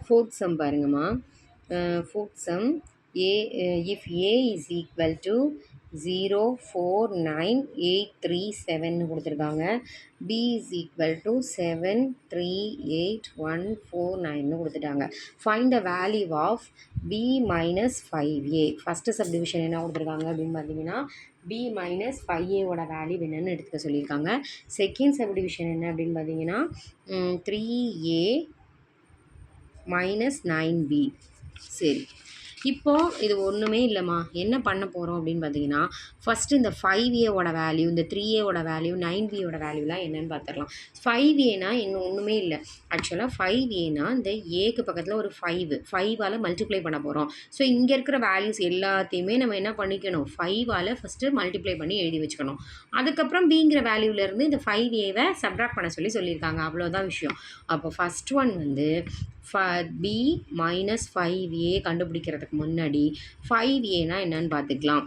Fourth some பாருங்கம்மா. Fourth some if A is equal to 049,837 கொடுத்துருக்காங்க. B is equal to 738,149 கொடுத்துட்டாங்க. Find the value of B minus 5A. First subdivision என்ன கொடுத்துருக்காங்க அப்படின்னு பார்த்தீங்கன்னா B minus 5A ஓட value என்னன்னு எடுத்துக்க சொல்லியிருக்காங்க. செகண்ட் சப்டிவிஷன் என்ன அப்படின்னு பார்த்தீங்கன்னா 3A மைனஸ் 9B. சரி, இப்போது இது ஒன்றுமே இல்லைம்மா. என்ன பண்ண போகிறோம் அப்படின்னு பார்த்தீங்கன்னா ஃபஸ்ட்டு இந்த 5Aவோட வேல்யூ, இந்த 3Aவோட வேல்யூ, 9Bயோட வேல்யூலாம் என்னென்னு பார்த்துடலாம். 5Aனா இன்னும் ஒன்றுமே இல்லை. ஆக்சுவலாக 5Aனா இந்த ஏக்கு பக்கத்தில் ஒரு 5ஆல் மல்டிப்ளை பண்ண போகிறோம். ஸோ இங்கே இருக்கிற வேல்யூஸ் எல்லாத்தையுமே நம்ம என்ன பண்ணிக்கணும், 5ஆல் ஃபஸ்ட்டு மல்டிப்ளை பண்ணி எழுதி வச்சுக்கணும். அதுக்கப்புறம் பிங்கிற வேல்யூலேருந்து இந்த 5Aவை சப்ட்ராக்ட் பண்ண சொல்லியிருக்காங்க. அவ்வளோதான் விஷயம். அப்போ ஃபஸ்ட் ஒன் வந்து B மைனஸ் 5A கண்டுபிடிக்கிறதுக்கு முன்னாடி 5Aனா என்னன்னு பார்த்துக்கலாம்.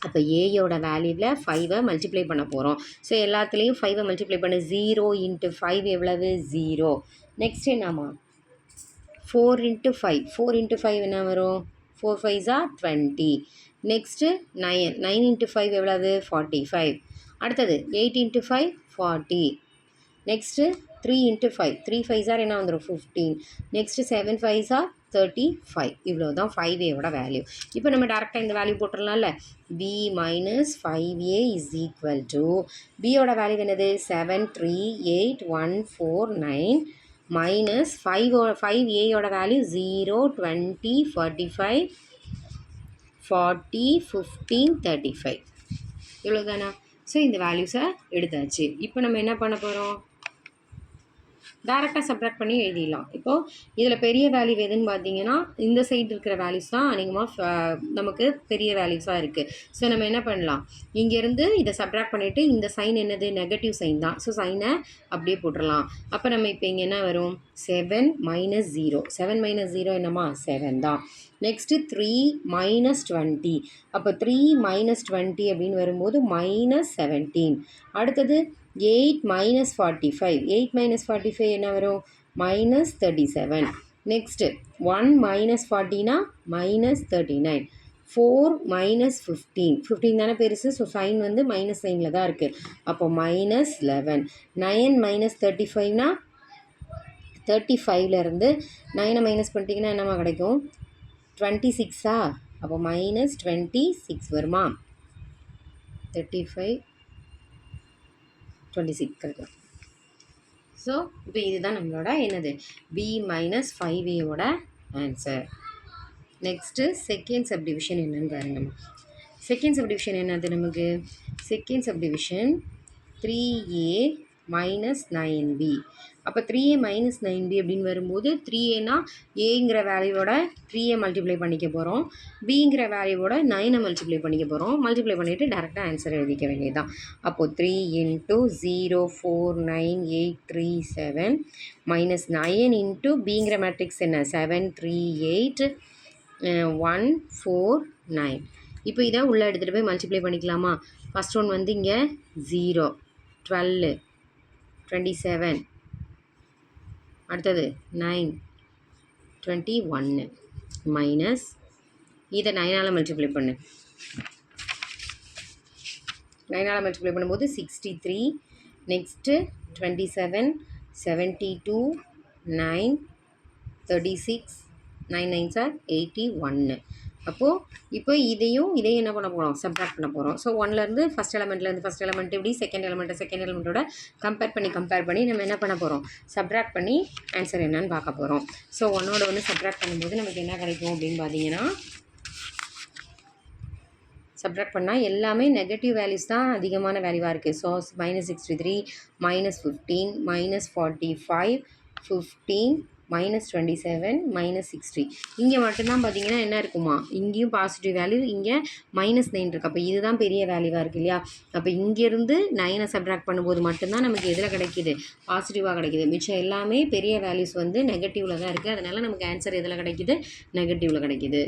அப்போ ஏயோட வேல்யூவில் 5ஐ மல்டிப்ளை பண்ண போகிறோம். ஸோ எல்லாத்துலேயும் 5ஐ மல்டிப்ளை பண்ண 0 × 5 எவ்வளவு 0. நெக்ஸ்ட் என்னம்மா 4 × 5. 4 × 5 என்ன வரும் 4 5s are 20. நெக்ஸ்ட்டு 9 × 5 எவ்வளவு 45. அடுத்தது 8 × 5 40. நெக்ஸ்ட்டு 3 × 5. 3 5s are என்ன வந்துடும் 15. Next 7 5s are 35. இவ்வளோ தான் 5Aவோட வேல்யூ. இப்போ நம்ம டேரெக்டாக இந்த வேல்யூ போட்டுடலாம்ல. B minus 5A is equal to பியோட வேல்யூ என்னது 738,149 மைனஸ் 5Aயோட வேல்யூ 0 20 45 40 15 35. இவ்வளோ தானே. ஸோ இந்த வேல்யூஸை எடுத்தாச்சு. இப்போ நம்ம என்ன பண்ண போகிறோம், டேரெக்டாக சப்ட்ராக்ட் பண்ணி எழுதிடலாம். இப்போது இதில் பெரிய வேல்யூ எதுன்னு பார்த்தீங்கன்னா இந்த சைடு இருக்கிற வேல்யூஸ் தான் அதிகமாக நமக்கு பெரிய வேல்யூஸாக இருக்குது. ஸோ நம்ம என்ன பண்ணலாம், இங்கேருந்து இதை சப்ட்ராக்ட் பண்ணிவிட்டு இந்த சைன் என்னது நெகட்டிவ் சைன் தான். ஸோ சைனை அப்படியே போட்டுடலாம். அப்போ நம்ம இப்போ இங்கே என்ன வரும் 7 மைனஸ் 0. 7 மைனஸ் 0 என்னம்மா 7 தான். Next 3 minus 20. அப்போ 3 மைனஸ் 20 அப்படின்னு வரும்போது மைனஸ் 17. அடுத்தது 8 மைனஸ் 45. 8 மைனஸ் 45 என்ன வரும் மைனஸ் 37. நெக்ஸ்ட்டு 1 மைனஸ் 40னா மைனஸ் 39. 4 மைனஸ் 15. 15 தானே பெருசு. ஸோ சைன் வந்து மைனஸ் சைனில் தான் இருக்குது. அப்போ மைனஸ் 11. 9 மைனஸ் 35னா 35லேருந்து 9 மைனஸ் பண்ணிட்டீங்கன்னா என்னம்மா கிடைக்கும் 26ஆ. அப்போ மைனஸ் 26 வருமா. 35 26 கிடைக்கும். ஸோ இப்போ இதுதான் நம்மளோட என்னது B மைனஸ் 5Aவோட ஆன்சர். நெக்ஸ்ட்டு செகண்ட் சப்டிவிஷன் என்னன்னு பாருங்கம்மா. செகண்ட் சப்டிவிஷன் என்னது நமக்கு second subdivision 3A minus 9B. அப்போ 3A மைனஸ் 9B அப்படின்னு வரும்போது 3Aனா ஏங்கிற வேல்யூவோட 3A மல்டிப்ளை பண்ணிக்க போகிறோம். பிங்கிற வேல்யூவோட 9ஐ மல்டிப்ளை பண்ணிக்க போகிறோம். மல்டிப்ளை பண்ணிவிட்டு டேரெக்டாக ஆன்சர் எழுதிக்க வேண்டியதுதான். அப்போது 3 × 049,837 மைனஸ் 9 × பிங்கிற மேட்ரிக்ஸ் என்ன 738,149. இப்போ இதை உள்ளே எடுத்துகிட்டு போய் மல்டிப்ளை பண்ணிக்கலாமா. ஃபஸ்ட் ஒன் வந்து இங்கே 0 12 27. அடுத்தது 9 21 மைனஸ் இதை 9ஆல் மல்டிப்ளை பண்ணு. 9ஆல் மல்டிப்ளை பண்ணும்போது 63. Next 27 72 9 36 9 9s are 81. அப்போது இப்போ இதையும் என்ன பண்ண போகிறோம் சப்ட்ராக்ட் பண்ண போகிறோம். ஸோ 1லேருந்து ஃபஸ்ட் எலமெண்ட் இப்படி செகண்ட் எலமெண்ட்டோட கம்பேர் பண்ணி நம்ம என்ன பண்ண போகிறோம் சப்ட்ராக்ட் பண்ணி ஆன்சர் என்னன்னு பார்க்க போகிறோம். ஸோ 1ஓட 1 சப்ட்ராக்ட் பண்ணும்போது நமக்கு என்ன கிடைக்கும் அப்படின்னு பார்த்தீங்கன்னா சப்ட்ராக்ட் பண்ணால் எல்லாமே நெகட்டிவ் வேல்யூஸ் தான் அதிகமான வேல்யூவாக இருக்குது. So minus 63 minus 15 minus 45 15 minus 27 minus 60. இங்கே மட்டும்தான் பார்த்தீங்கன்னா என்ன இருக்குமா இங்கேயும் பாசிட்டிவ் வேல்யூ, இங்கே மைனஸ் 9 இருக்குது. அப்போ இதுதான் பெரிய வேல்யூவாக இருக்குது இல்லையா. அப்போ இங்கேருந்து 9ஐ சப்ட்ராக்ட் பண்ணும்போது மட்டும்தான் நமக்கு எதில் கிடைக்கிது பாசிட்டிவாக கிடைக்கிது. மிச்சம் எல்லாமே பெரிய வேல்யூஸ் வந்து நெகட்டிவில் தான் இருக்குது. அதனால் நமக்கு ஆன்சர் எதில் கிடைக்கிது நெகட்டிவில் கிடைக்கிது.